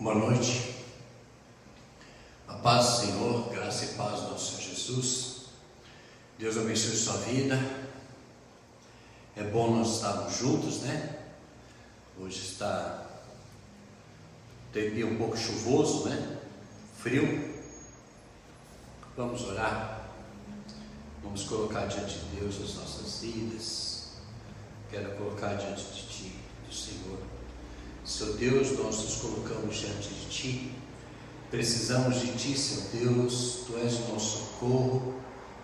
Boa noite, a paz do Senhor, graça e paz do nosso Senhor Jesus. Deus abençoe sua vida. É bom nós estarmos juntos, né? Hoje está tempinho um pouco chuvoso, né? Frio. Vamos orar. Vamos colocar diante de Deus as nossas vidas. Quero colocar diante de Ti, do Senhor. Seu Deus, nós nos colocamos diante de Ti. Precisamos de Ti, Seu Deus. Tu és o nosso socorro.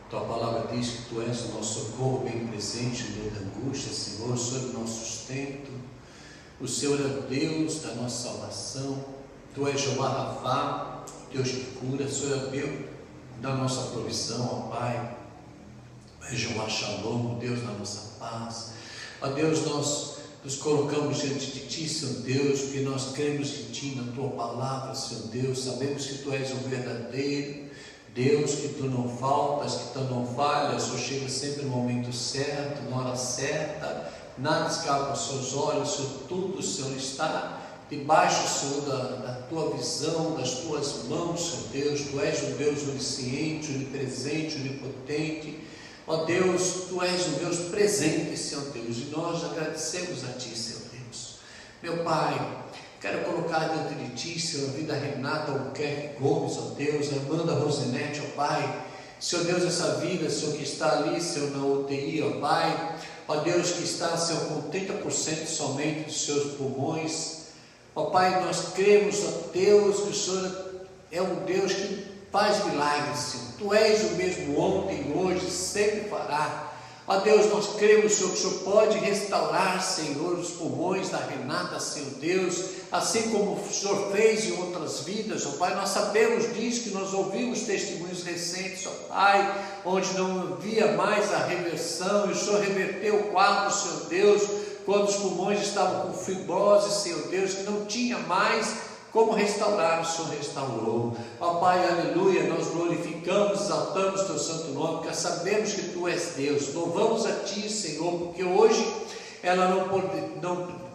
Tua palavra diz que Tu és o nosso socorro bem presente no meio da angústia, Senhor. O Senhor é o nosso sustento. O Senhor é o Deus da nossa salvação. Tu és Jeová Rafá, Deus que cura. O Senhor é o Deus da nossa provisão, ó Pai. É Jeová Shalom, o Deus da nossa paz. Ó Deus, nós nos colocamos diante de Ti, Senhor Deus, porque nós cremos em Ti, na Tua palavra, Senhor Deus. Sabemos que Tu és o verdadeiro Deus, que Tu não faltas, que Tu não falhas. O Senhor chega sempre no momento certo, na hora certa. Nada escapa aos Seus olhos, Senhor. Tudo, Senhor, está debaixo, Senhor, da Tua visão, das Tuas mãos, Senhor Deus. Tu és um Deus onisciente, onipresente, onipotente. Ó Deus, Tu és um Deus presente, Senhor Deus, e nós agradecemos a Ti, Senhor Deus. Meu Pai, quero colocar diante de Ti, Senhor, a vida Renata Albuquerque Gomes, ó Deus, a Amanda Rosinete, ó Pai. Senhor Deus, essa vida, Senhor, que está ali, Senhor, na UTI, ó Pai. Ó Deus, que está, Senhor, com 30% somente dos seus pulmões. Ó Pai, nós cremos, ó Deus, que o Senhor é um Deus que faz milagres, Senhor. Tu és o mesmo ontem, hoje, sempre fará. Ó Deus, nós cremos, Senhor, que o Senhor pode restaurar, Senhor, os pulmões da Renata, Senhor Deus, assim como o Senhor fez em outras vidas, ó Pai. Nós sabemos disso, que nós ouvimos testemunhos recentes, ó Pai, onde não havia mais a reversão, e o Senhor reverteu o quadro, Senhor Deus, quando os pulmões estavam com fibrose, Senhor Deus, que não tinha mais como restaurar, o Senhor restaurou. Ó Pai, aleluia, nós glorificamos, exaltamos Teu santo nome, porque sabemos que Tu és Deus. Louvamos a Ti, Senhor, porque hoje ela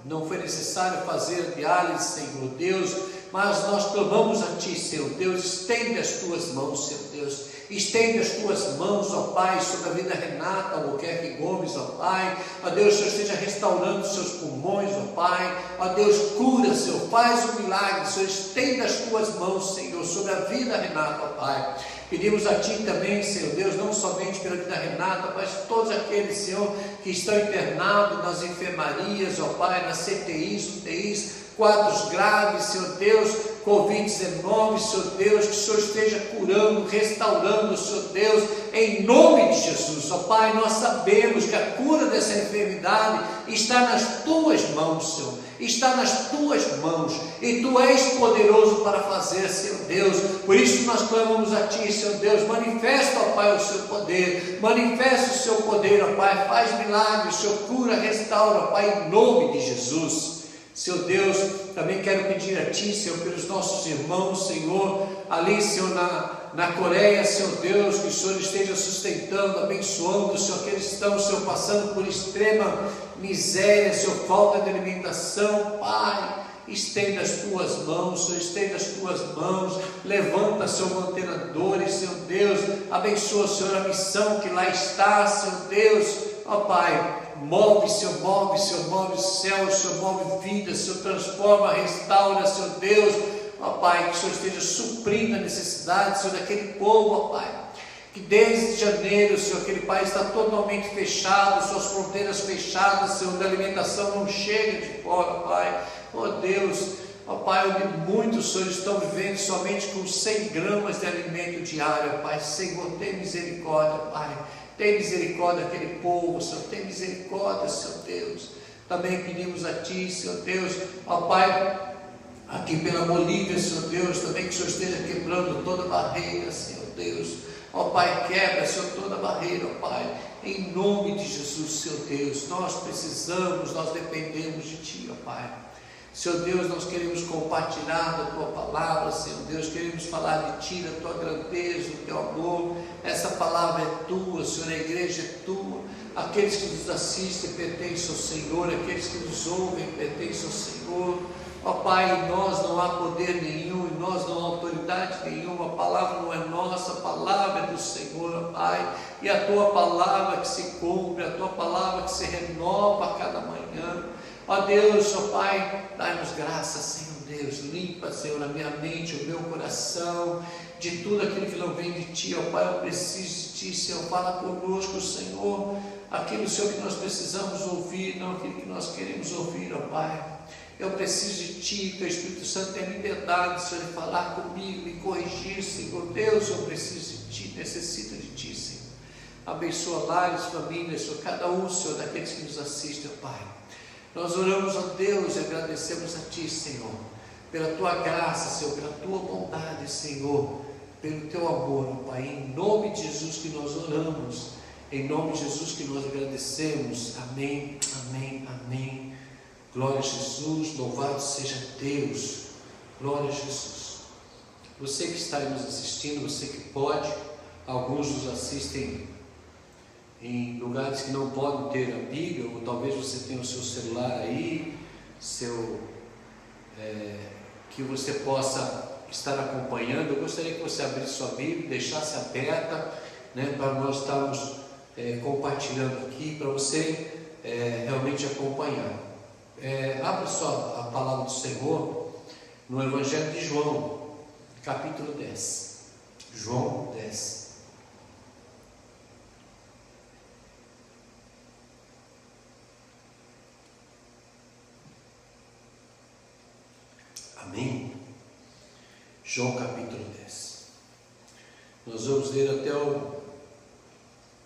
não foi necessário fazer diálise, Senhor Deus, mas nós clamamos a Ti, Senhor Deus. Estende as Tuas mãos, Senhor Deus. Estende as Tuas mãos, ó Pai, sobre a vida Renata Albuquerque Gomes, ó Pai. Ó Deus, o Senhor esteja restaurando os seus pulmões, ó Pai. Ó Deus, cura, Senhor, faz o milagre, Senhor. Estende as Tuas mãos, Senhor, sobre a vida Renata, ó Pai. Pedimos a Ti também, Senhor Deus, não somente pela vida Renata, mas todos aqueles, Senhor, que estão internados nas enfermarias, ó Pai, nas CTIs, UTIs, quadros graves, Senhor Deus, Covid-19, Senhor Deus, que o Senhor esteja curando, restaurando, Senhor Deus, em nome de Jesus. Ó Pai, nós sabemos que a cura dessa enfermidade está nas Tuas mãos, Senhor, está nas Tuas mãos, e Tu és poderoso para fazer, Senhor Deus. Por isso nós clamamos a Ti, Senhor Deus. Manifesta, ó Pai, o Seu poder, manifesta o Seu poder, ó Pai, faz milagres, Senhor, cura, restaura, ó Pai, em nome de Jesus. Senhor Deus, também quero pedir a Ti, Senhor, pelos nossos irmãos, Senhor, ali, Senhor, na Coreia, Senhor Deus, que o Senhor esteja sustentando, abençoando, Senhor, que eles estão, Senhor, passando por extrema miséria, Senhor, falta de alimentação, Pai. Estenda as Tuas mãos, Senhor, estenda as Tuas mãos, levanta, Senhor, mantenedores, Senhor Deus, abençoa, Senhor, a missão que lá está, Senhor Deus, ó Pai. Move, Senhor, move, Senhor, move o céu, Senhor, move vida, Senhor, transforma, restaura, Senhor Deus, ó Pai, que o Senhor esteja suprindo a necessidade, Senhor, daquele povo, ó Pai, que desde janeiro, Senhor, aquele país está totalmente fechado, suas fronteiras fechadas, Senhor, da alimentação não chega de fora, Pai, ó Deus, ó Pai, onde muitos, Senhor, estão vivendo somente com 100 gramas de alimento diário, Pai. Senhor, tem misericórdia, Pai. Tem misericórdia daquele povo, Senhor, tem misericórdia, Senhor Deus. Também pedimos a Ti, Senhor Deus, ó Pai, aqui pela Bolívia, Senhor Deus, também que o Senhor esteja quebrando toda barreira, Senhor Deus. Ó Pai, quebra, Senhor, toda barreira, ó Pai, em nome de Jesus, Senhor Deus. Nós precisamos, nós dependemos de Ti, ó Pai. Senhor Deus, nós queremos compartilhar da Tua palavra, Senhor Deus, queremos falar de Ti, da Tua grandeza, do Teu amor. Essa palavra é Tua, Senhor, a igreja é Tua. Aqueles que nos assistem pertencem ao Senhor, aqueles que nos ouvem pertencem ao Senhor. Ó Pai, em nós não há poder nenhum, em nós não há autoridade nenhuma, a palavra não é nossa, a palavra é do Senhor, ó Pai, e a Tua palavra que se cumpre, a Tua palavra que se renova a cada manhã. Ó Deus, ó Pai, dai-nos graça, Senhor Deus, limpa, Senhor, a minha mente, o meu coração, de tudo aquilo que não vem de Ti, ó Pai, eu preciso de Ti, Senhor, fala conosco, Senhor, aquilo, Senhor, que nós precisamos ouvir, não aquilo que nós queremos ouvir, ó Pai. Eu preciso de Ti, Teu Espírito Santo tem liberdade, Senhor, de falar comigo, me corrigir, Senhor Deus, eu preciso de Ti, necessito de Ti, Senhor. Abençoa lares, famílias, Senhor, cada um, Senhor, daqueles que nos assistem, ó Pai. Nós oramos a Deus e agradecemos a Ti, Senhor, pela Tua graça, Senhor, pela Tua bondade, Senhor, pelo Teu amor, ó Pai, em nome de Jesus que nós oramos, em nome de Jesus que nós agradecemos, amém, amém, amém. Glória a Jesus, louvado seja Deus, glória a Jesus. Você que está aí nos assistindo, você que pode, alguns nos assistem em lugares que não podem ter a Bíblia, ou talvez você tenha o seu celular aí, que você possa estar acompanhando. Eu gostaria que você abrisse sua Bíblia, deixasse aberta, né, para nós estarmos compartilhando aqui, para você realmente acompanhar. Abra só a palavra do Senhor no Evangelho de João, capítulo 10. João 10. Amém? João capítulo 10. Nós vamos ler até o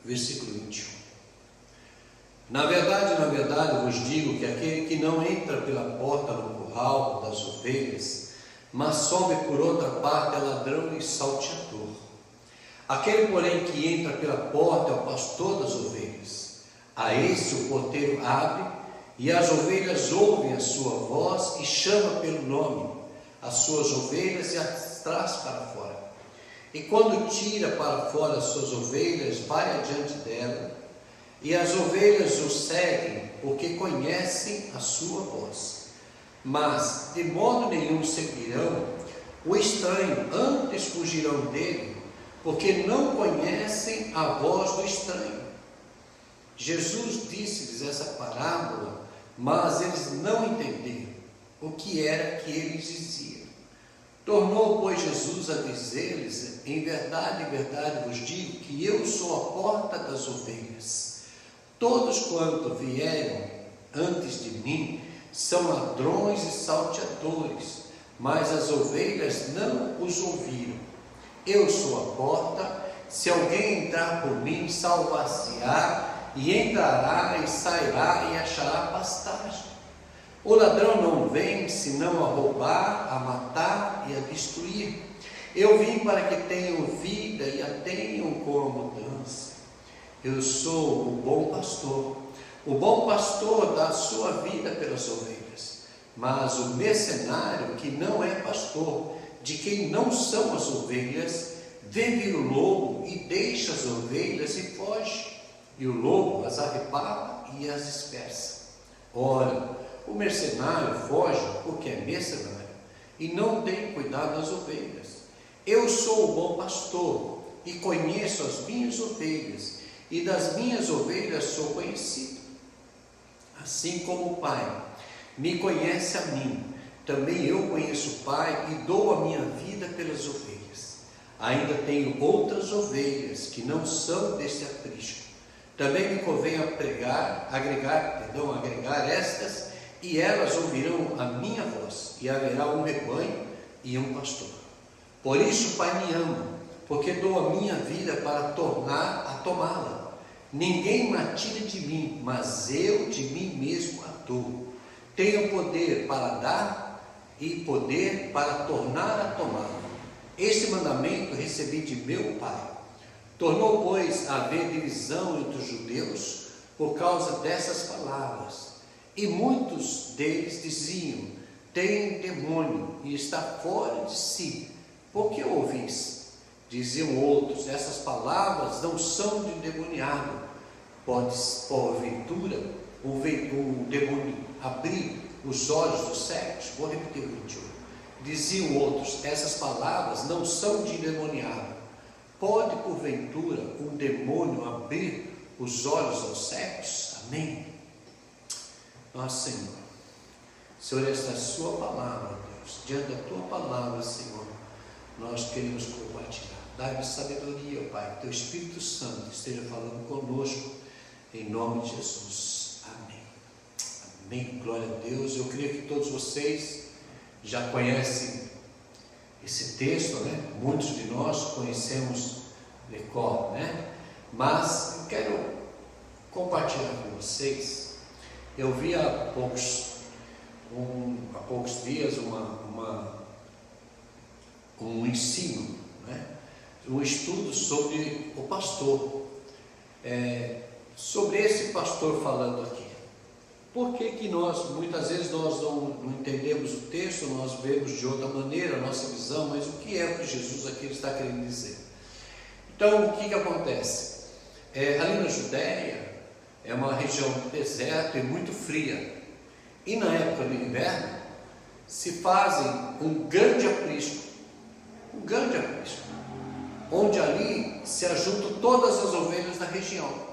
versículo 21. Na verdade vos digo que aquele que não entra pela porta no curral das ovelhas, mas sobe por outra parte é ladrão e salteador. Aquele, porém, que entra pela porta é o pastor das ovelhas. A esse o porteiro abre, e as ovelhas ouvem a sua voz e chama pelo nome as suas ovelhas e as traz para fora. E quando tira para fora as suas ovelhas, vai adiante dela, e as ovelhas o seguem, porque conhecem a sua voz. Mas de modo nenhum seguirão o estranho, antes fugirão dele, porque não conhecem a voz do estranho. Jesus disse-lhes essa parábola, mas eles não entenderam o que era que ele dizia. Tornou, pois, Jesus a dizer-lhes: em verdade vos digo que eu sou a porta das ovelhas. Todos quanto vieram antes de mim são ladrões e salteadores, mas as ovelhas não os ouviram. Eu sou a porta, se alguém entrar por mim, salvar-se-á, e entrará e sairá e achará pastagem. O ladrão não vem senão a roubar, a matar e a destruir. Eu vim para que tenham vida e a tenham com abundância. Eu sou o bom pastor. O bom pastor dá a sua vida pelas ovelhas. Mas o mercenário, que não é pastor, de quem não são as ovelhas, vê vir o lobo e deixa as ovelhas e foge. E o lobo as arrebata e as dispersa. Ora, o mercenário foge porque é mercenário e não tem cuidado das ovelhas. Eu sou o bom pastor e conheço as minhas ovelhas, e das minhas ovelhas sou conhecido. Assim como o Pai me conhece a mim, também eu conheço o Pai e dou a minha vida pelas ovelhas. Ainda tenho outras ovelhas que não são deste aprisco. Também me convém agregar estas, e elas ouvirão a minha voz, e haverá um rebanho e um pastor. Por isso o Pai me ama, porque dou a minha vida para tornar a tomá-la. Ninguém me tira de mim, mas eu de mim mesmo a dou. Tenho poder para dar e poder para tornar a tomá-la. Este mandamento recebi de meu Pai. Tornou, pois, a haver divisão entre os judeus por causa dessas palavras. E muitos deles diziam: tem demônio e está fora de si. Por que ouvis? Diziam outros: essas palavras não são de endemoniado. Pode, porventura, o demônio abrir os olhos dos cegos. Vou repetir o 21. Diziam outros: essas palavras não são de endemoniado. Pode, porventura, um demônio abrir os olhos aos cegos? Amém? Nosso Senhor, esta é a sua palavra, Deus. Diante da tua palavra, Senhor, nós queremos compartilhar. Dá-me sabedoria, Pai, que teu Espírito Santo esteja falando conosco, em nome de Jesus. Amém. Amém. Glória a Deus. Eu creio que todos vocês já conhecem esse texto, né? Muitos de nós conhecemos de cor, né? Mas eu quero compartilhar com vocês. Eu vi há poucos dias um ensino, né? Um estudo sobre o pastor, sobre esse pastor falando aqui. Por que nós, muitas vezes, nós não entendemos o texto, nós vemos de outra maneira a nossa visão, mas o que é o que Jesus aqui está querendo dizer? Então, o que acontece? Ali na Judéia, é uma região de deserto e muito fria, e na época do inverno, se fazem um grande aprisco, onde ali se ajuntam todas as ovelhas da região.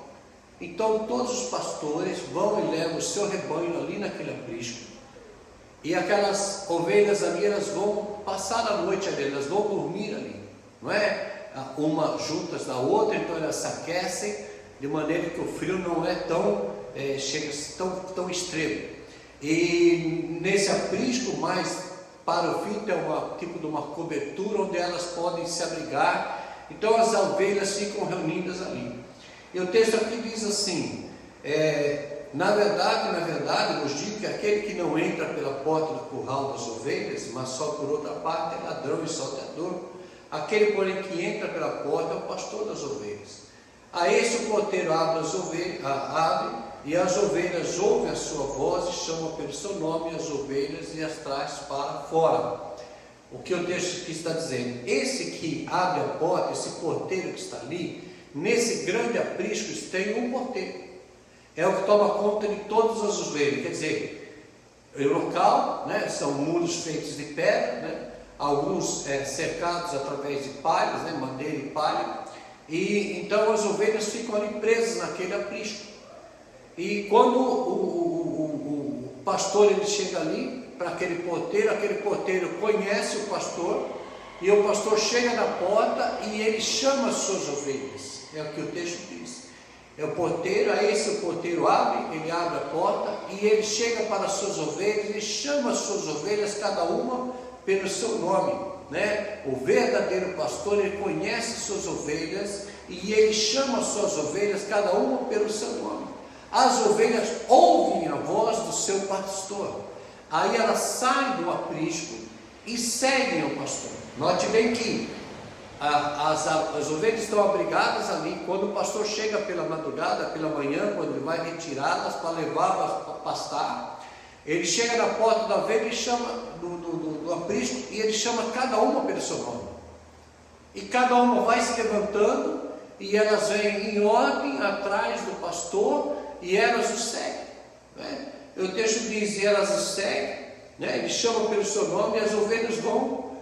Então todos os pastores vão e levam o seu rebanho ali naquele aprisco, e aquelas ovelhas ali, elas vão passar a noite ali, elas vão dormir ali, não é? Uma juntas da outra, então elas se aquecem, de maneira que o frio não é chega tão extremo. E nesse aprisco, mais para o fim, tem tipo de uma cobertura onde elas podem se abrigar. Então as ovelhas ficam reunidas ali. E o texto aqui diz assim: na verdade, vos digo que aquele que não entra pela porta do curral das ovelhas, mas só por outra parte, é ladrão e salteador. Aquele, porém, que entra pela porta é o pastor das ovelhas. A esse o porteiro abre, e as ovelhas ouvem a sua voz e chamam pelo seu nome as ovelhas e as traz para fora. O que o texto aqui está dizendo? Esse que abre a porta, esse porteiro que está ali, nesse grande aprisco tem um porteiro. É o que toma conta de todas as ovelhas. Quer dizer, o local, né, são muros feitos de pedra, né, alguns cercados através de palhas, né, madeira e palha. E então as ovelhas ficam ali presas naquele aprisco. E quando o pastor ele chega ali para aquele porteiro conhece o pastor, e o pastor chega na porta e ele chama as suas ovelhas. É o que o texto diz. O porteiro abre, ele abre a porta e ele chega para as suas ovelhas, ele chama as suas ovelhas, cada uma pelo seu nome, né? O verdadeiro pastor, ele conhece as suas ovelhas e ele chama as suas ovelhas, cada uma pelo seu nome. As ovelhas ouvem a voz do seu pastor, aí elas saem do aprisco e seguem o pastor. Note bem que as ovelhas estão abrigadas ali. Quando o pastor chega pela madrugada, pela manhã, quando ele vai retirá-las para levá-las para pastar, ele chega na porta da ovelha e chama do aprisco, e ele chama cada uma pelo seu nome. E cada uma vai se levantando, e elas vêm em ordem atrás do pastor, e elas o seguem, né? O texto diz: e elas o seguem, né? Ele chama pelo seu nome, e as ovelhas vão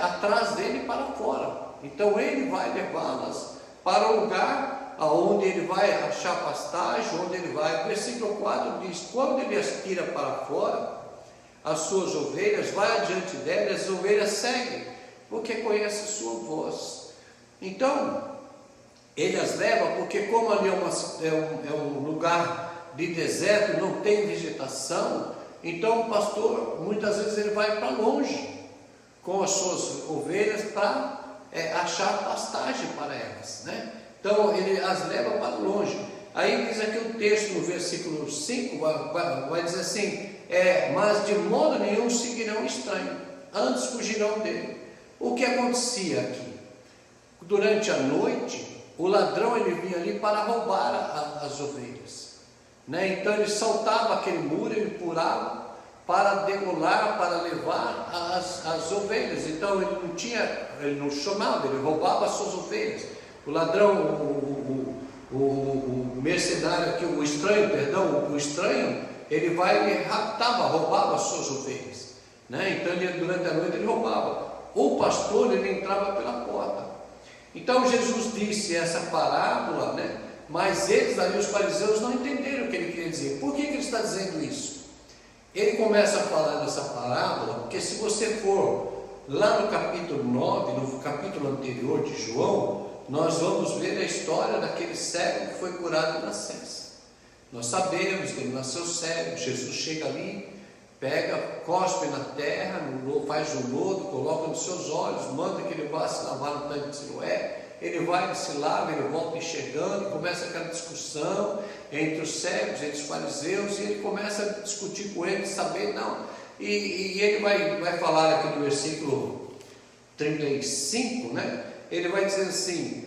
atrás dele para fora. Então ele vai levá-las para o lugar aonde ele vai achar pastagem, onde ele vai. O versículo 4 diz: quando ele as tira para fora, as suas ovelhas, vai adiante dela, e as ovelhas seguem, porque conhece a sua voz. Então ele as leva, porque como ali é um lugar de deserto, não tem vegetação, então o pastor, muitas vezes, ele vai para longe com as suas ovelhas para achar pastagem para elas, né? Então ele as leva para longe. Aí diz aqui o texto no versículo 5, vai dizer assim: mas de modo nenhum seguirão estranho, antes fugirão dele. O que acontecia aqui? Durante a noite, o ladrão ele vinha ali para roubar as ovelhas, né? Então ele saltava aquele muro, ele pulava para degolar, para levar as ovelhas. Então ele não chamava, ele roubava as suas ovelhas. O ladrão, o mercenário aqui, o estranho, ele vai e raptava, roubava as suas ovelhas, né? Então durante a noite ele roubava. O pastor, ele entrava pela porta. Então Jesus disse essa parábola, né? Mas eles ali, os fariseus, não entenderam o que ele queria dizer. Por que ele está dizendo isso? Ele começa a falar dessa parábola, porque se você for lá no capítulo 9, no capítulo anterior de João, nós vamos ver a história daquele cego que foi curado de nascença. Nós sabemos que ele nasceu cego. Jesus chega ali, pega, cospe na terra, faz o lodo, coloca nos seus olhos, manda que ele vá se lavar no tanque de Siloé. Ele vai, ele se lava, ele volta enxergando, e começa aquela discussão entre os cegos, entre os fariseus, e ele começa a discutir com eles, saber, não. E ele vai falar aqui no versículo 35, né? Ele vai dizer assim,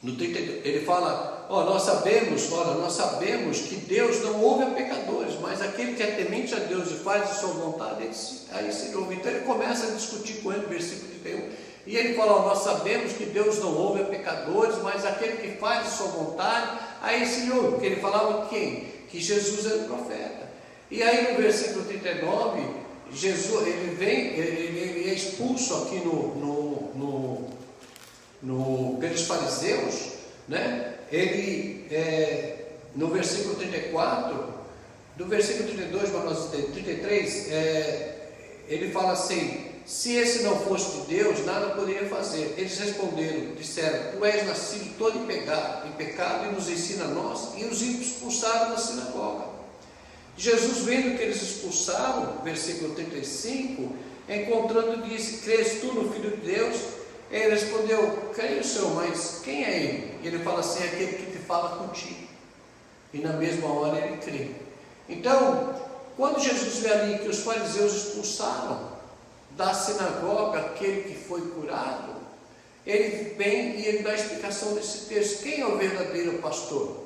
no 32, ele fala, nós sabemos que Deus não ouve a pecadores, mas aquele que é temente a Deus e faz a sua vontade, aí se ouve. Então ele começa a discutir com ele, no versículo 31, e ele fala, nós sabemos que Deus não ouve a pecadores, mas aquele que faz a sua vontade, aí se ouve, porque ele falava quem? Que Jesus era o profeta. E aí no versículo 39, Jesus, ele é expulso aqui pelos fariseus, né? Ele, no versículo 34, do versículo 32 para nós 33, ele fala assim, se esse não fosse de Deus, nada poderia fazer. Eles disseram, tu és nascido todo em pecado e nos ensina a nós, e os expulsaram da sinagoga. Jesus, vendo que eles expulsaram, versículo 35, encontrando, disse, crês tu no Filho de Deus? Ele respondeu, creio, Senhor, mas quem é ele? E ele fala assim, é aquele que te fala contigo. E na mesma hora ele crê. Então, quando Jesus vê ali que os fariseus expulsaram da sinagoga aquele que foi curado, ele vem e ele dá a explicação desse texto. Quem é o verdadeiro pastor?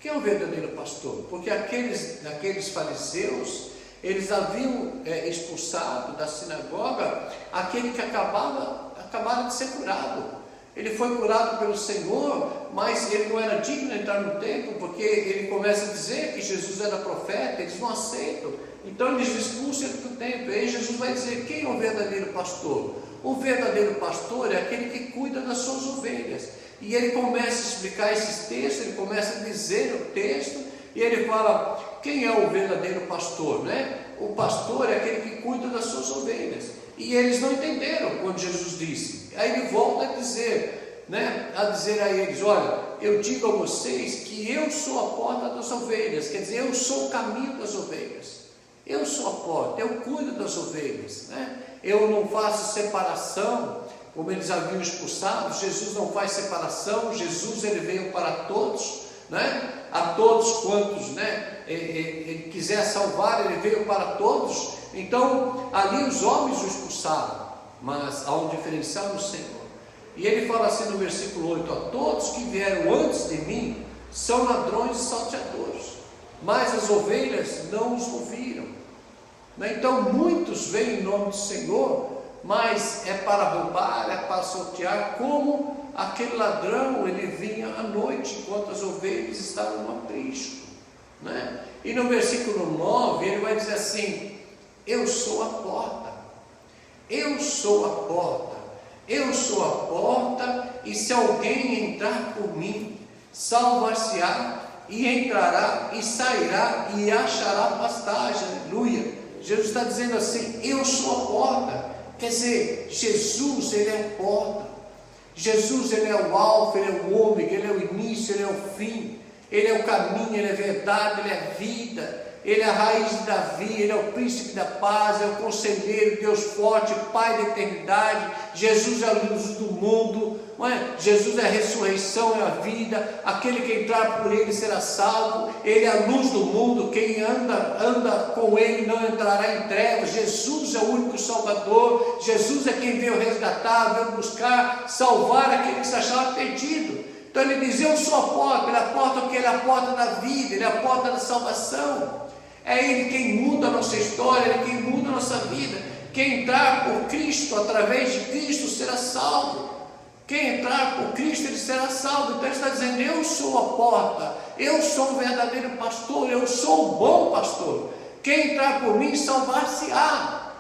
Quem é o verdadeiro pastor? Porque aqueles fariseus, eles haviam expulsado da sinagoga aquele que acabaram de ser curado. Ele foi curado pelo Senhor, mas ele não era digno de entrar no templo, porque ele começa a dizer que Jesus era profeta, eles não aceitam. Então eles expulsam ele do templo. E aí Jesus vai dizer, quem é o verdadeiro pastor? O verdadeiro pastor é aquele que cuida das suas ovelhas. E ele começa a explicar esses textos, ele começa a dizer o texto, e ele fala, quem é o verdadeiro pastor, né? O pastor é aquele que cuida das suas ovelhas. E eles não entenderam quando Jesus disse. Aí ele volta a dizer, né? A dizer a eles, olha, eu digo a vocês que eu sou a porta das ovelhas. Quer dizer, eu sou o caminho das ovelhas. Eu sou a porta, eu cuido das ovelhas, né? Eu não faço separação, como eles haviam expulsado. Jesus não faz separação. Jesus, ele veio para todos, né? A todos quantos, né? Ele quiser salvar, ele veio para todos. Então, ali os homens o expulsaram, mas há um diferencial no Senhor. E ele fala assim no versículo 8, todos que vieram antes de mim são ladrões e salteadores, mas as ovelhas não os ouviram. Então muitos vêm em nome do Senhor, mas é para roubar, é para saltear, como aquele ladrão, ele vinha à noite, enquanto as ovelhas estavam no aprisco, né? E no versículo 9, ele vai dizer assim, eu sou a porta, eu sou a porta, eu sou a porta, e se alguém entrar por mim, salvar-se-á, e entrará, e sairá, e achará pastagem. Aleluia. Jesus está dizendo assim, eu sou a porta. Quer dizer, Jesus, ele é a porta. Jesus, ele é o alfa, ele é o ômega, ele é o início, ele é o fim. Ele é o caminho, ele é a verdade, ele é a vida. Ele é a raiz de Davi, ele é o príncipe da paz, é o conselheiro, Deus forte, Pai da eternidade. Jesus é a luz do mundo, não é? Jesus é a ressurreição, é a vida. Aquele que entrar por ele será salvo. Ele é a luz do mundo, quem anda com ele não entrará em trevas. Jesus é o único Salvador. Jesus é quem veio resgatar, veio buscar, salvar aquele que se achava perdido. Então ele diz, eu sou a porta. Ele é a porta porque ele é a porta da vida, ele é a porta da salvação. É ele quem muda a nossa história, ele quem muda a nossa vida. Quem entrar por Cristo, através de Cristo, será salvo. Quem entrar por Cristo, ele será salvo. Então ele está dizendo, eu sou a porta, eu sou o verdadeiro pastor, eu sou o bom pastor. Quem entrar por mim, salvar-se-á.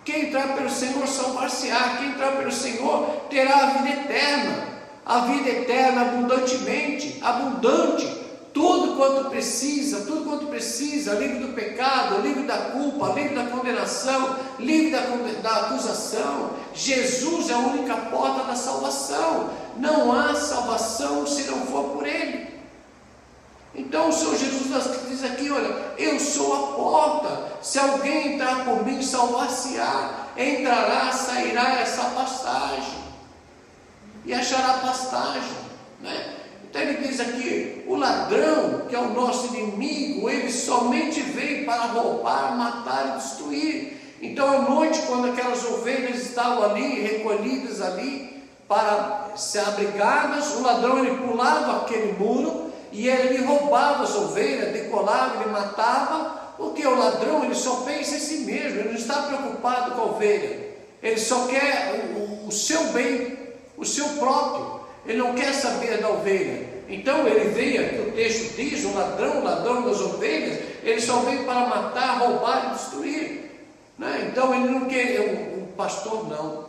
Quem entrar pelo Senhor, salvar-se-á. Quem entrar pelo Senhor, terá a vida eterna. A vida eterna abundantemente, abundante. Tudo quanto precisa, livre do pecado, livre da culpa, livre da condenação, livre da acusação. Jesus é a única porta da salvação. Não há salvação se não for por Ele. Então o Senhor Jesus diz aqui, olha, eu sou a porta. Se alguém entrar por mim, salvar-se-á. Entrará, sairá essa pastagem. E achará pastagem, né? Então ele diz aqui, o ladrão, que é o nosso inimigo, ele somente veio para roubar, matar e destruir. Então à noite, quando aquelas ovelhas estavam ali, recolhidas ali, para ser abrigadas, o ladrão ele pulava aquele muro, e ele roubava as ovelhas, decolava, ele matava, porque o ladrão ele só pensa em si mesmo, ele não está preocupado com a ovelha, ele só quer o seu bem, o seu próprio. Ele não quer saber da ovelha. Então ele veio, aqui o texto diz, o ladrão das ovelhas, ele só veio para matar, roubar e destruir, né? Então ele não quer, o pastor não.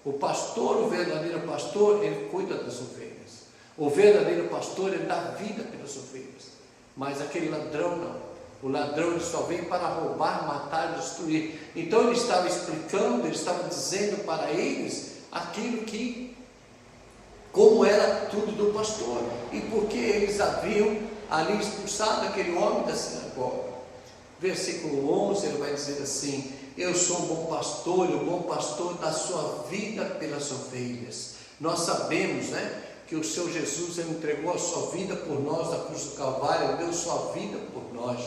O pastor, o verdadeiro pastor, ele cuida das ovelhas. O verdadeiro pastor, ele dá vida pelas ovelhas. Mas aquele ladrão não. O ladrão ele só veio para roubar, matar e destruir. Então ele estava explicando, ele estava dizendo para eles aquilo que como era tudo do pastor, e porque eles haviam ali expulsado aquele homem da sinagoga. Versículo 11, ele vai dizer assim, eu sou um bom pastor, e o bom pastor dá sua vida pelas ovelhas. Nós sabemos, né, que o Senhor Jesus ele entregou a sua vida por nós na cruz do Calvário, ele deu sua vida por nós.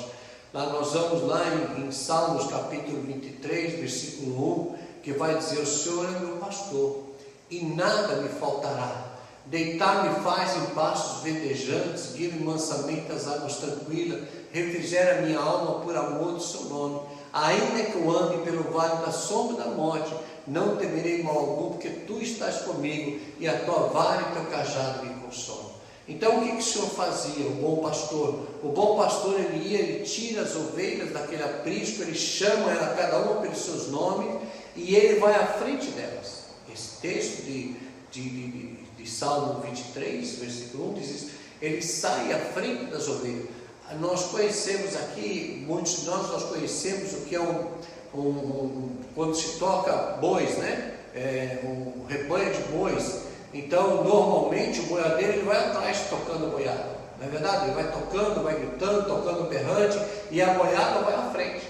Lá nós vamos lá em Salmos capítulo 23, versículo 1, que vai dizer, o Senhor é meu pastor, e nada me faltará. Deitar-me faz em pastos verdejantes, guia-me mansamente às águas tranquilas, refrigera minha alma por amor do seu nome. Ainda que eu ande pelo vale da sombra da morte, não temerei mal algum, porque tu estás comigo, e a tua vara e teu cajado me consolam. Então o que o Senhor fazia, o bom pastor? O bom pastor ele ia, ele tira as ovelhas daquele aprisco, ele chama ela cada uma pelos seus nomes, e ele vai à frente delas. Esse texto de Salmo 23, versículo 1, diz isso, ele sai à frente das ovelhas. Nós conhecemos aqui, muitos de nós conhecemos o que é quando se toca bois, né? Um rebanho de bois. Então, normalmente, o boiadeiro ele vai atrás tocando boiada, não é verdade? Ele vai tocando, vai gritando, tocando berrante, e a boiada vai à frente.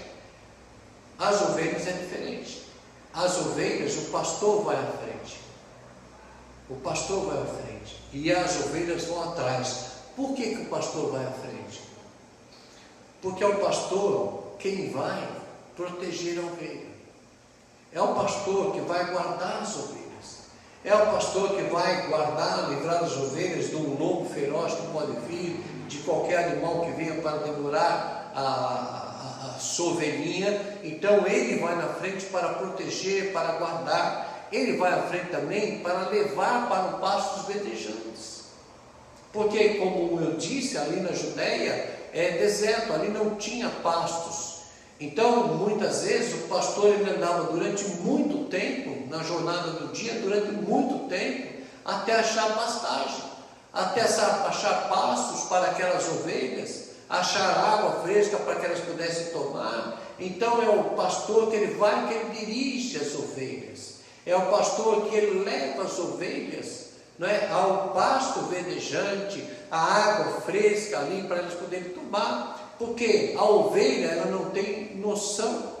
As ovelhas é diferente. As ovelhas, o pastor vai à frente. O pastor vai à frente e as ovelhas vão atrás. Por que o pastor vai à frente? Porque é o pastor quem vai proteger a ovelha. É o pastor que vai guardar as ovelhas. É o pastor que vai guardar, livrar as ovelhas de um lobo feroz que pode vir, de qualquer animal que venha para devorar a sua ovelhinha. Então ele vai na frente para proteger, para guardar. Ele vai à frente também para levar para o pasto dos verdejantes. Porque, como eu disse, ali na Judeia é deserto, ali não tinha pastos. Então, muitas vezes, o pastor ele andava durante muito tempo, na jornada do dia, durante muito tempo, até achar pastagem, até achar pastos para aquelas ovelhas, achar água fresca para que elas pudessem tomar. Então, é o pastor que ele vai, que ele dirige as ovelhas. É o pastor que ele leva as ovelhas, não é, ao pasto verdejante, a água fresca ali para elas poderem tomar, porque a ovelha ela não tem noção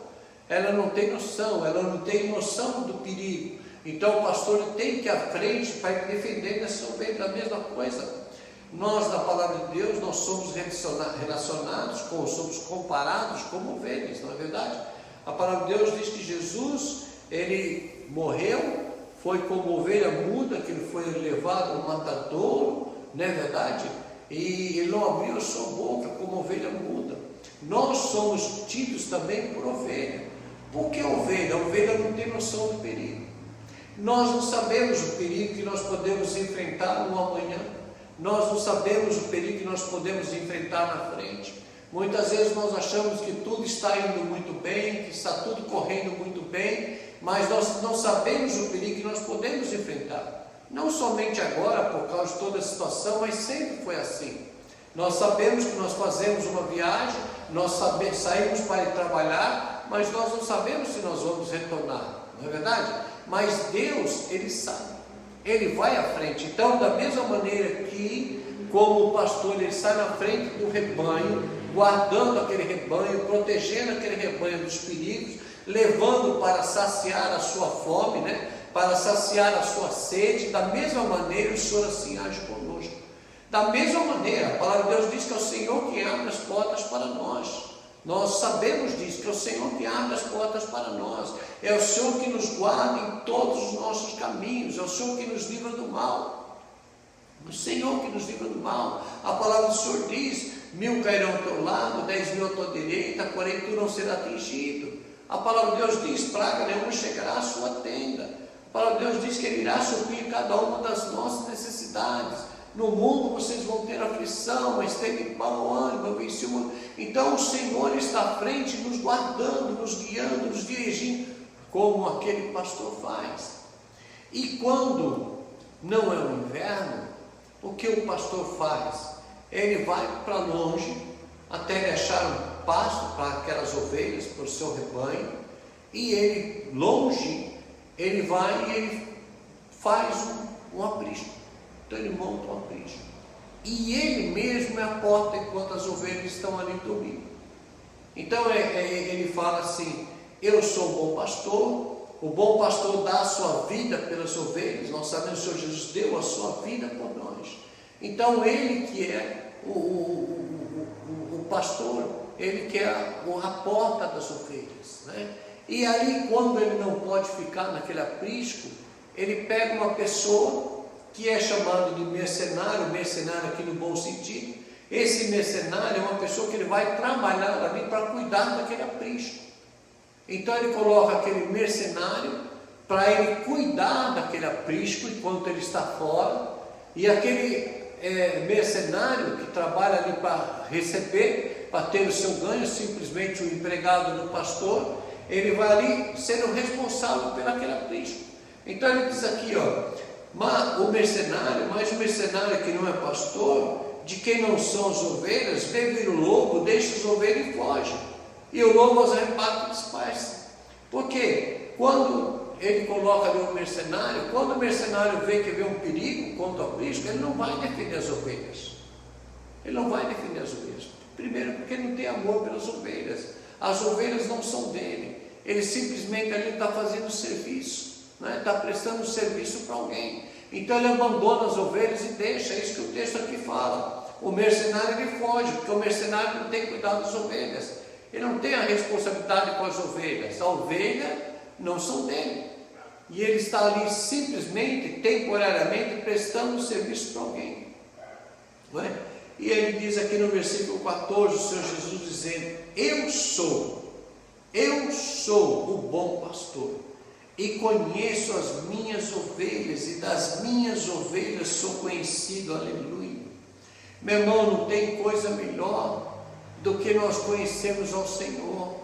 do perigo. Então o pastor tem que ir à frente para ir defender essa ovelha. A mesma coisa, nós na palavra de Deus nós somos relacionados, somos comparados como ovelhas, não é verdade? A palavra de Deus diz que Jesus ele morreu, foi como ovelha muda, que ele foi levado ao matadouro, não é verdade? E ele não abriu a sua boca como ovelha muda. Nós somos tidos também por ovelha. Por que ovelha? A ovelha não tem noção do perigo. Nós não sabemos o perigo que nós podemos enfrentar no amanhã. Nós não sabemos o perigo que nós podemos enfrentar na frente. Muitas vezes nós achamos que tudo está indo muito bem, que está tudo correndo muito bem, mas nós não sabemos o perigo que nós podemos enfrentar. Não somente agora, por causa de toda a situação, mas sempre foi assim. Nós sabemos que nós fazemos uma viagem, nós saímos para ir trabalhar, mas nós não sabemos se nós vamos retornar, não é verdade? Mas Deus, Ele sabe, Ele vai à frente. Então, da mesma maneira que, como o pastor, ele sai na frente do rebanho, guardando aquele rebanho, protegendo aquele rebanho dos perigos, levando para saciar a sua fome, né? Para saciar a sua sede, da mesma maneira o Senhor assim age conosco. Da mesma maneira, a palavra de Deus diz que é o Senhor que abre as portas para nós. Nós sabemos disso, que é o Senhor que abre as portas para nós. É o Senhor que nos guarda em todos os nossos caminhos. É o Senhor que nos livra do mal. O Senhor que nos livra do mal. A palavra do Senhor diz: 1000 cairão ao teu lado, 10.000 à tua direita, porém tu não serás atingido. A palavra de Deus diz: praga nenhuma chegará à sua tenda. A palavra de Deus diz que Ele irá suprir cada uma das nossas necessidades. No mundo vocês vão ter aflição, mas tenham bom ânimo, eu venci o mundo. Então o Senhor está à frente, nos guardando, nos guiando, nos dirigindo, como aquele pastor faz. E quando não é o inverno, o que o pastor faz? Ele vai para longe, até ele achar um pasto para aquelas ovelhas, para o seu rebanho, e ele, longe, ele vai e ele faz um aprisco. Então ele monta um aprisco. E ele mesmo é a porta enquanto as ovelhas estão ali dormindo. Então ele fala assim: eu sou o bom pastor dá a sua vida pelas ovelhas. Nós sabemos que o Senhor Jesus deu a sua vida por nós. Então ele que é o pastor, ele que é a porta das ovelhas, né? E aí, quando ele não pode ficar naquele aprisco, ele pega uma pessoa que é chamado de mercenário aqui no bom sentido. Esse mercenário é uma pessoa que ele vai trabalhar ali para cuidar daquele aprisco. Então ele coloca aquele mercenário para ele cuidar daquele aprisco enquanto ele está fora, e aquele mercenário que trabalha ali para receber, para ter o seu ganho, simplesmente o empregado do pastor, ele vai ali sendo responsável pelo aquele aprisco. Então ele diz aqui, mas o mercenário que não é pastor, de quem não são as ovelhas, vê vir o lobo, deixa as ovelhas e foge. E o lobo as arrebata e dispersa. Por quê? Quando ele coloca ali um mercenário, quando o mercenário vê que vê um perigo contra o aprisco, ele não vai defender as ovelhas. Ele não vai defender as ovelhas. Primeiro, porque ele não tem amor pelas ovelhas. As ovelhas não são dele. Ele simplesmente ali está fazendo serviço. Está prestando serviço para alguém. Então ele abandona as ovelhas e deixa. É isso que o texto aqui fala. O mercenário ele foge, porque o mercenário não tem cuidado das ovelhas. Ele não tem a responsabilidade com as ovelhas. A ovelha não são dele. E ele está ali simplesmente, temporariamente, prestando serviço para alguém. Não é? E ele diz aqui no versículo 14, o Senhor Jesus dizendo: eu sou o bom pastor. E conheço as minhas ovelhas, e das minhas ovelhas sou conhecido, aleluia. Meu irmão, não tem coisa melhor do que nós conhecermos ao Senhor.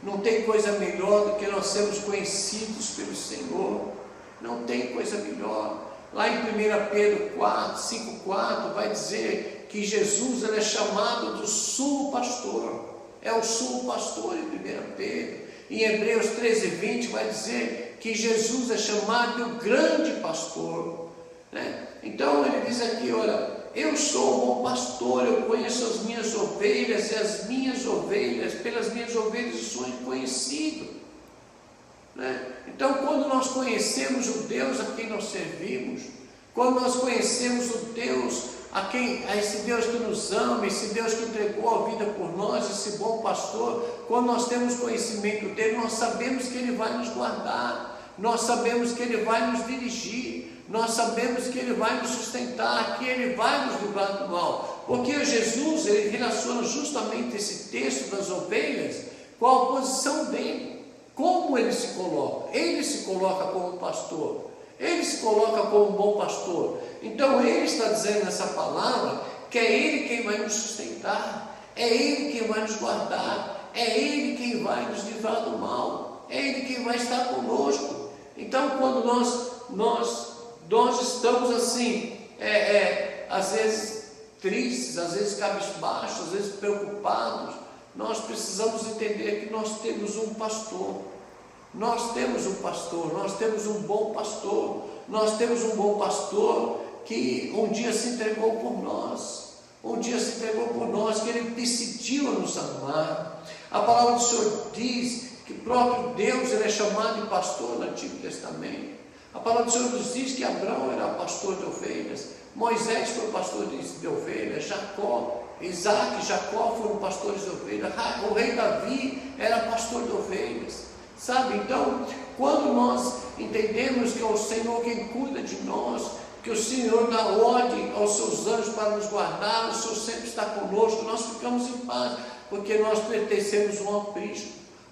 Não tem coisa melhor do que nós sermos conhecidos pelo Senhor. Não tem coisa melhor. Lá em 1 Pedro 5,4 vai dizer que Jesus ele é chamado do sumo pastor. É o sumo pastor em 1 Pedro. Em Hebreus 13,20 vai dizer que Jesus é chamado do grande pastor, né? Então ele diz aqui, olha, eu sou o bom pastor, eu conheço as minhas ovelhas, e as minhas ovelhas, pelas minhas ovelhas eu sou conhecido, né? Então quando nós conhecemos o Deus a quem nós servimos, quando nós conhecemos o Deus a esse Deus que nos ama, esse Deus que entregou a vida por nós, esse bom pastor, quando nós temos conhecimento dele, nós sabemos que ele vai nos guardar, nós sabemos que ele vai nos dirigir, nós sabemos que ele vai nos sustentar, que ele vai nos livrar do mal, porque Jesus, ele relaciona justamente esse texto das ovelhas com a posição dele, como ele se coloca como pastor. Ele se coloca como um bom pastor. Então Ele está dizendo nessa palavra que é Ele quem vai nos sustentar, é Ele quem vai nos guardar, é Ele quem vai nos livrar do mal, é Ele quem vai estar conosco. Então quando nós estamos assim, às vezes tristes, às vezes cabisbaixos, às vezes preocupados, nós precisamos entender que nós temos um pastor. Nós temos um pastor, nós temos um bom pastor, nós temos um bom pastor que um dia se entregou por nós, que Ele decidiu nos amar. A palavra do Senhor diz que o próprio Deus Ele é chamado de pastor no Antigo Testamento. A palavra do Senhor nos diz que Abraão era pastor de ovelhas, Moisés foi pastor de ovelhas, Isaac e Jacó foram pastores de ovelhas, o rei Davi era pastor de ovelhas. Sabe, então, quando nós entendemos que é o Senhor quem cuida de nós, que o Senhor dá ordem aos seus anjos para nos guardar, o Senhor sempre está conosco, nós ficamos em paz, porque nós pertencemos a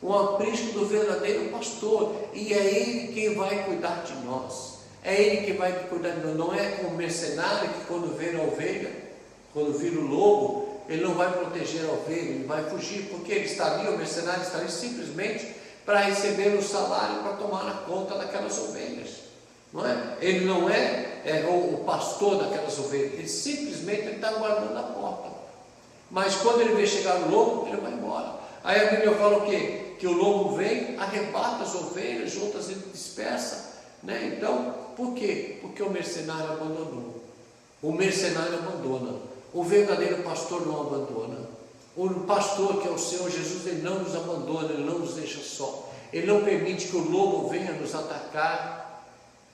um aprisco do verdadeiro pastor, e é Ele quem vai cuidar de nós, é Ele quem vai cuidar de nós, não é como o mercenário que quando vê a ovelha, quando vira o lobo, ele não vai proteger a ovelha, ele vai fugir, porque ele está ali, o mercenário está ali simplesmente para receber o salário, para tomar a conta daquelas ovelhas, não é? Ele não é o pastor daquelas ovelhas, ele simplesmente está guardando a porta, mas quando ele vê chegar o lobo, ele vai embora. Aí a Bíblia fala o quê? Que o lobo vem, arrebata as ovelhas, outras ele dispersa, né? Então, por quê? Porque o mercenário abandonou, o verdadeiro pastor não abandona. O pastor, que é o Senhor Jesus, Ele não nos abandona, Ele não nos deixa só. Ele não permite que o lobo venha nos atacar,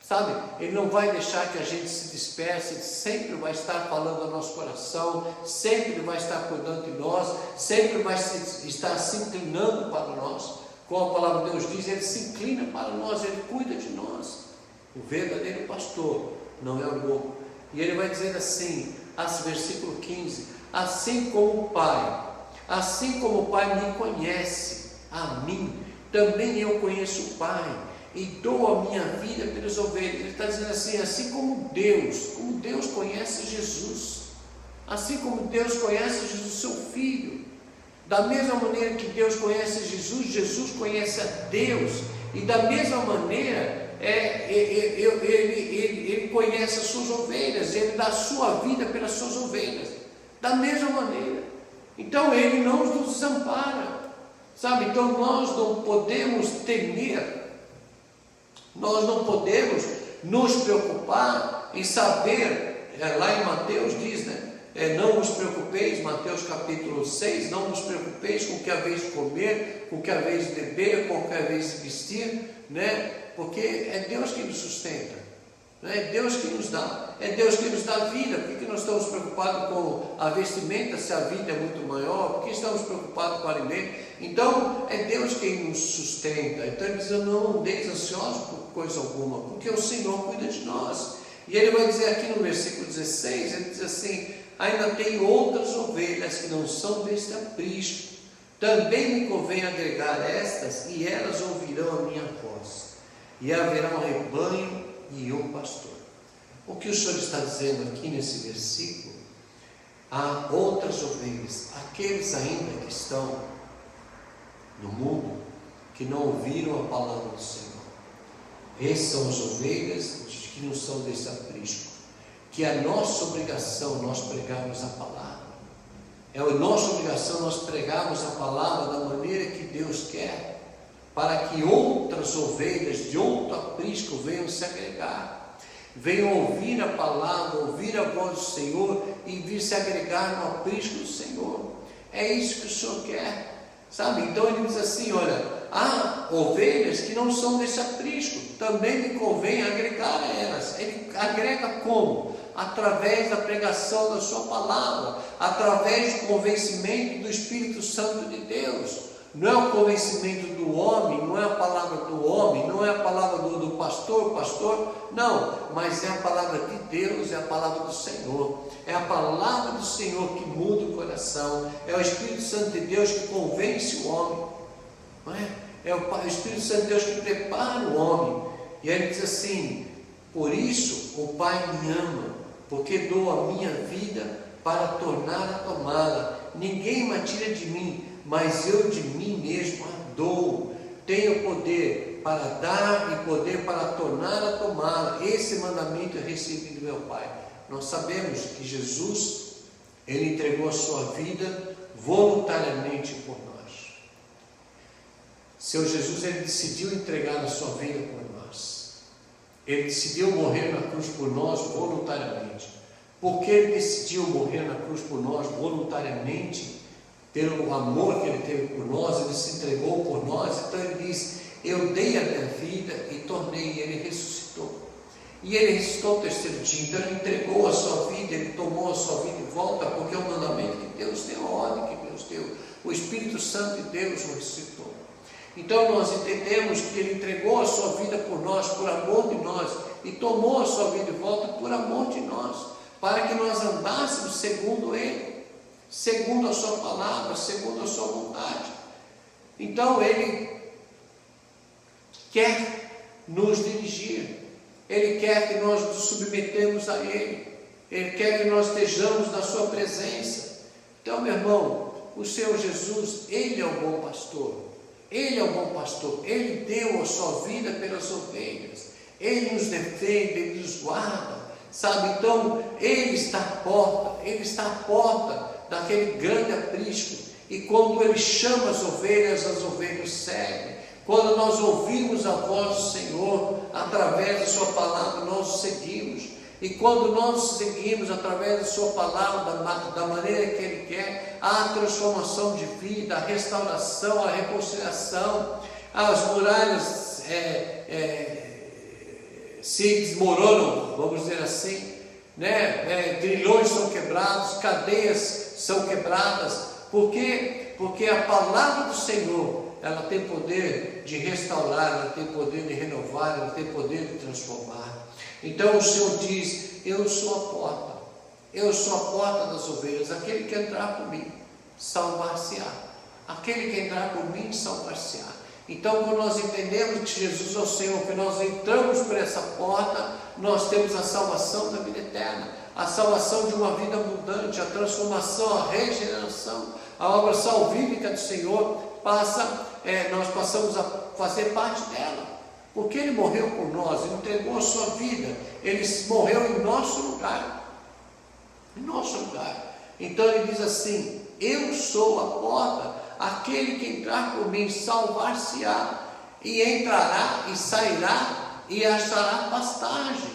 sabe? Ele não vai deixar que a gente se disperse, Ele sempre vai estar falando ao nosso coração, sempre vai estar cuidando de nós, sempre vai estar se inclinando para nós. Como a palavra de Deus diz, Ele se inclina para nós, Ele cuida de nós. O verdadeiro pastor não é o lobo. E Ele vai dizer assim, versículo 15, assim como o Pai me conhece, a mim, também eu conheço o Pai, e dou a minha vida pelas ovelhas. Ele está dizendo assim como Deus conhece Jesus, assim como Deus conhece Jesus, seu Filho, da mesma maneira que Deus conhece Jesus, Jesus conhece a Deus, e da mesma maneira, ele conhece as suas ovelhas, Ele dá a sua vida pelas suas ovelhas, da mesma maneira. Então Ele não nos desampara, sabe? Então nós não podemos temer, nós não podemos nos preocupar em saber, lá em Mateus diz, né? Não vos preocupeis, Mateus capítulo 6, não vos preocupeis com o que haveis de comer, com o que haveis de beber, com o que haveis de vestir, né? Porque é Deus que nos sustenta, né? É Deus que nos dá, é Deus que nos dá vida. Por que nós estamos preocupados com a vestimenta, se a vida é muito maior? Por que estamos preocupados com o alimento? Então é Deus quem nos sustenta. Então Ele diz, não andeis ansiosos por coisa alguma, porque o Senhor cuida de nós. E Ele vai dizer aqui no versículo 16, Ele diz assim, ainda tem outras ovelhas que não são deste aprisco, também me convém agregar estas, e elas ouvirão a minha voz, e haverá um rebanho e um pastor. O que o Senhor está dizendo aqui nesse versículo? Há outras ovelhas, aqueles ainda que estão no mundo, que não ouviram a palavra do Senhor. Essas são as ovelhas que não são desse aprisco, que é a nossa obrigação nós pregarmos a palavra, é a nossa obrigação nós pregarmos a palavra da maneira que Deus quer, para que outras ovelhas de outro aprisco venham se agregar, venham ouvir a palavra, ouvir a voz do Senhor e vir se agregar no aprisco do Senhor. É isso que o Senhor quer, sabe? Então Ele diz assim, olha, há ovelhas que não são desse aprisco, também me convém agregar a elas. Ele agrega como? Através da pregação da sua palavra, através do convencimento do Espírito Santo de Deus. Não é o convencimento do homem, não é a palavra do homem, não é a palavra do pastor, não, mas é a palavra de Deus, é a palavra do Senhor, é a palavra do Senhor que muda o coração, é o Espírito Santo de Deus que convence o homem, não é? É o Espírito Santo de Deus que prepara o homem. E aí ele diz assim, Por isso o Pai me ama, porque dou a minha vida para tornar a tomá-la. Ninguém me tira de mim, mas eu de mim mesmo a dou. Tenho poder para dar e poder para tornar a tomá-la. Esse mandamento eu recebi do meu Pai. Nós sabemos que Jesus, Ele entregou a sua vida voluntariamente por nós. Seu Jesus, Ele decidiu entregar a sua vida por nós. Ele decidiu morrer na cruz por nós voluntariamente. Porque Ele decidiu morrer na cruz por nós voluntariamente, pelo amor que Ele teve por nós, Ele se entregou por nós. Então Ele diz: eu dei a minha vida e tornei, e Ele ressuscitou. E Ele ressuscitou o terceiro dia. Então Ele entregou a sua vida, Ele tomou a sua vida de volta, porque é um mandamento que Deus deu, a ordem que Deus deu. O Espírito Santo de Deus o ressuscitou. Então nós entendemos que Ele entregou a sua vida por nós, por amor de nós, e tomou a sua vida de volta por amor de nós, para que nós andássemos segundo Ele, segundo a sua palavra, segundo a sua vontade. Então Ele quer nos dirigir, Ele quer que nós nos submetemos a Ele, Ele quer que nós estejamos na sua presença. Então, meu irmão, o Senhor Jesus, Ele é o bom pastor. Ele é o bom pastor, Ele deu a sua vida pelas ovelhas, Ele nos defende, Ele nos guarda, sabe? Então, Ele está à porta daquele grande aprisco, e quando Ele chama as ovelhas seguem. Quando nós ouvimos a voz do Senhor, através da sua palavra, nós o seguimos. E quando nós seguimos através da sua palavra, da maneira que Ele quer, há a transformação de vida, a restauração, a reconciliação, as muralhas se desmoronam, vamos dizer assim, né? Grilhões são quebrados, cadeias são quebradas. Por quê? Porque a palavra do Senhor, ela tem poder de restaurar, ela tem poder de renovar, ela tem poder de transformar. Então o Senhor diz: eu sou a porta, eu sou a porta das ovelhas. Aquele que entrar por mim, salvar-se-á. Aquele que entrar por mim, salvar-se-á. Então, quando nós entendemos que Jesus é o Senhor, que nós entramos por essa porta, nós temos a salvação da vida eterna, a salvação de uma vida abundante, a transformação, a regeneração, a obra salvífica do Senhor nós passamos a fazer parte dela. Porque Ele morreu por nós, Ele entregou a sua vida, Ele morreu em nosso lugar. Em nosso lugar. Então Ele diz assim: eu sou a porta, aquele que entrar por mim salvar-se-á, e entrará e sairá e achará pastagem.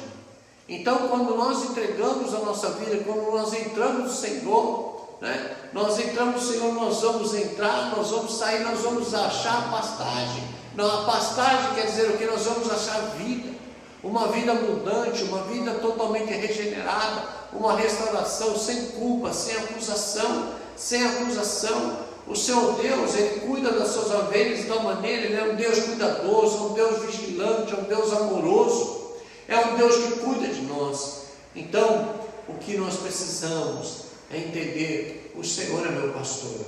Então, quando nós entregamos a nossa vida, quando nós entramos no Senhor, né? Nós entramos no Senhor, nós vamos entrar, nós vamos sair, nós vamos achar pastagem. Não, a pastagem quer dizer o que? Nós vamos achar vida, uma vida abundante, uma vida totalmente regenerada, uma restauração sem culpa, sem acusação, O Senhor Deus, Ele cuida das suas ovelhas de tal maneira, Ele é um Deus cuidadoso, é um Deus vigilante, é um Deus amoroso, é um Deus que cuida de nós. Então, o que nós precisamos é entender: o Senhor é meu pastor,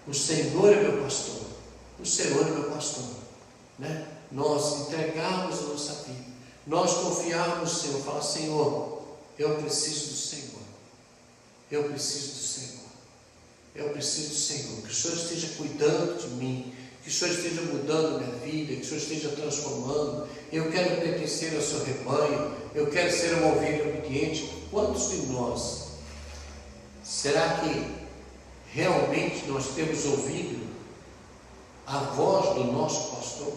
o Senhor é meu pastor, o Senhor é meu pastor, né? Nós entregarmos a nossa vida, nós confiarmos no Senhor, falar: Senhor, eu preciso do Senhor, eu preciso do Senhor, eu preciso do Senhor, que o Senhor esteja cuidando de mim, que o Senhor esteja mudando a minha vida, que o Senhor esteja transformando. Eu quero pertencer ao seu rebanho, eu quero ser uma ovelha obediente. Quantos de nós, será que realmente nós temos ouvido a voz do nosso pastor?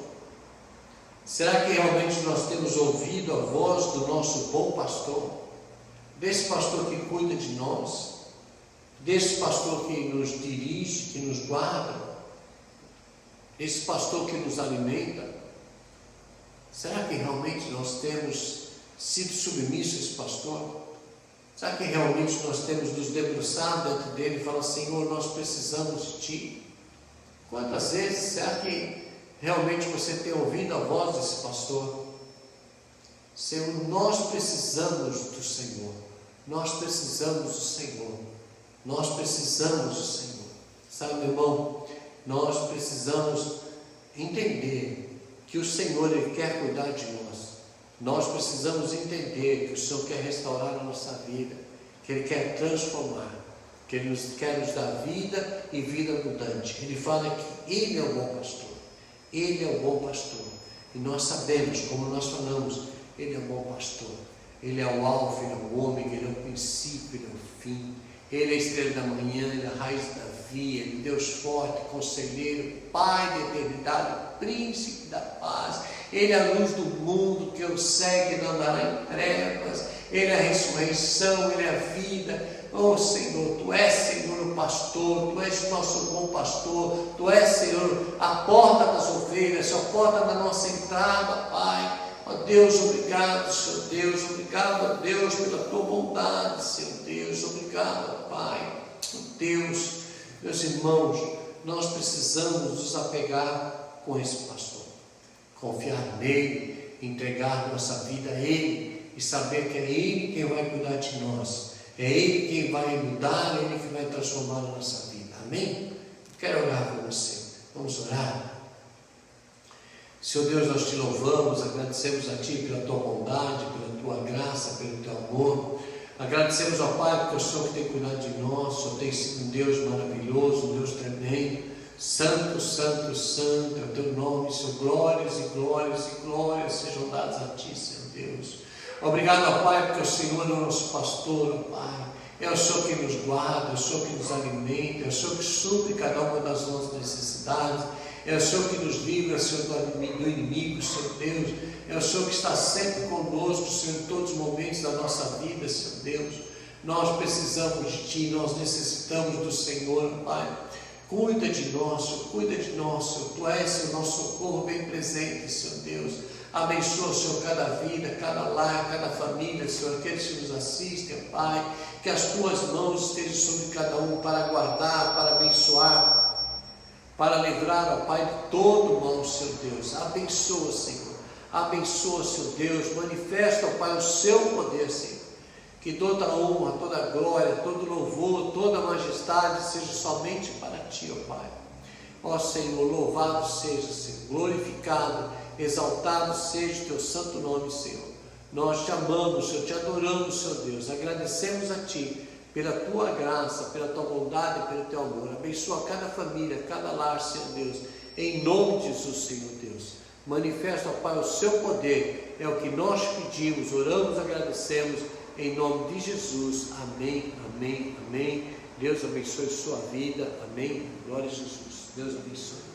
Será que realmente nós temos ouvido a voz do nosso bom pastor? Desse pastor que cuida de nós, desse pastor que nos dirige, que nos guarda, esse pastor que nos alimenta? Será que realmente nós temos sido submissos a esse pastor? Será que realmente nós temos nos debruçado diante dele e falado: Senhor, nós precisamos de Ti? Quantas vezes será que realmente você tem ouvido a voz desse pastor? Senhor, nós precisamos do Senhor, nós precisamos do Senhor, nós precisamos do Senhor. Sabe, meu irmão, nós precisamos entender que o Senhor, Ele quer cuidar de nós. Nós precisamos entender que o Senhor quer restaurar a nossa vida, que Ele quer transformar, que Ele quer nos dar vida e vida abundante. Ele fala que Ele é o bom pastor. Ele é o bom pastor. E nós sabemos, como nós falamos, Ele é o bom pastor. Ele é o alfa, Ele é o ômega, Ele é o princípio, Ele é o fim. Ele é a estrela da manhã, Ele é a raiz da vida, Ele é Deus forte, conselheiro, Pai da eternidade, príncipe da paz. Ele é a luz do mundo, que o segue e não andará em trevas. Ele é a ressurreição, Ele é a vida. Oh Senhor, Tu és, Senhor, o pastor, Tu és o nosso bom pastor, Tu és, Senhor, a porta das ovelhas, a porta da nossa entrada, Pai. Ó Deus, obrigado, Senhor Deus, obrigado, ó Deus, pela Tua bondade, Senhor Deus, obrigado, Pai. Ó Deus, meus irmãos, nós precisamos nos apegar com esse pastor, confiar nele, entregar nossa vida a Ele e saber que é Ele quem vai cuidar de nós, é Ele quem vai mudar, é Ele que vai transformar a nossa vida. Amém? Quero orar por você. Vamos orar. Senhor Deus, nós Te louvamos, agradecemos a Ti pela Tua bondade, pela Tua graça, pelo Teu amor. Agradecemos ao Pai, porque é o Senhor que tem cuidado de nós. O Senhor tem sido um Deus maravilhoso, um Deus tremendo. Santo, santo, santo é o Teu nome, Senhor. Glórias e glórias e glórias sejam dadas a Ti, Senhor Deus. Obrigado, ó Pai, porque o Senhor é o nosso pastor, ó Pai. É o Senhor que nos guarda, é o Senhor que nos alimenta, é o Senhor que supre cada uma das nossas necessidades. É o Senhor que nos livra, Senhor, do inimigo, Senhor Deus. É o Senhor que está sempre conosco, Senhor, em todos os momentos da nossa vida, Senhor Deus. Nós precisamos de Ti, nós necessitamos do Senhor, Pai. Cuida de nós, Senhor, cuida de nós, Senhor. Tu és, Senhor, nosso socorro bem presente, Senhor Deus. Abençoa, Senhor, cada vida, cada lar, cada família, Senhor, aqueles que nos assistem, Pai. Que as Tuas mãos estejam sobre cada um para guardar, para abençoar, para livrar, ó Pai, de todo mal, Senhor Deus. Abençoa, Senhor. Abençoa, Senhor Deus. Manifesta, ó Pai, o Seu poder, Senhor. Que toda honra, toda glória, todo louvor, toda majestade seja somente para Ti, ó Pai. Ó Senhor, louvado seja, Senhor. Glorificado, exaltado seja o Teu santo nome, Senhor. Nós Te amamos, Senhor, Te adoramos, Senhor Deus. Agradecemos a Ti pela Tua graça, pela Tua bondade, pelo Teu amor. Abençoa cada família, cada lar, Senhor Deus, em nome de Jesus, Senhor Deus. Manifesta, ó Pai, o Seu poder, é o que nós pedimos, oramos, agradecemos, em nome de Jesus. Amém, amém, amém. Deus abençoe sua vida, amém. Glória a Jesus. Deus abençoe.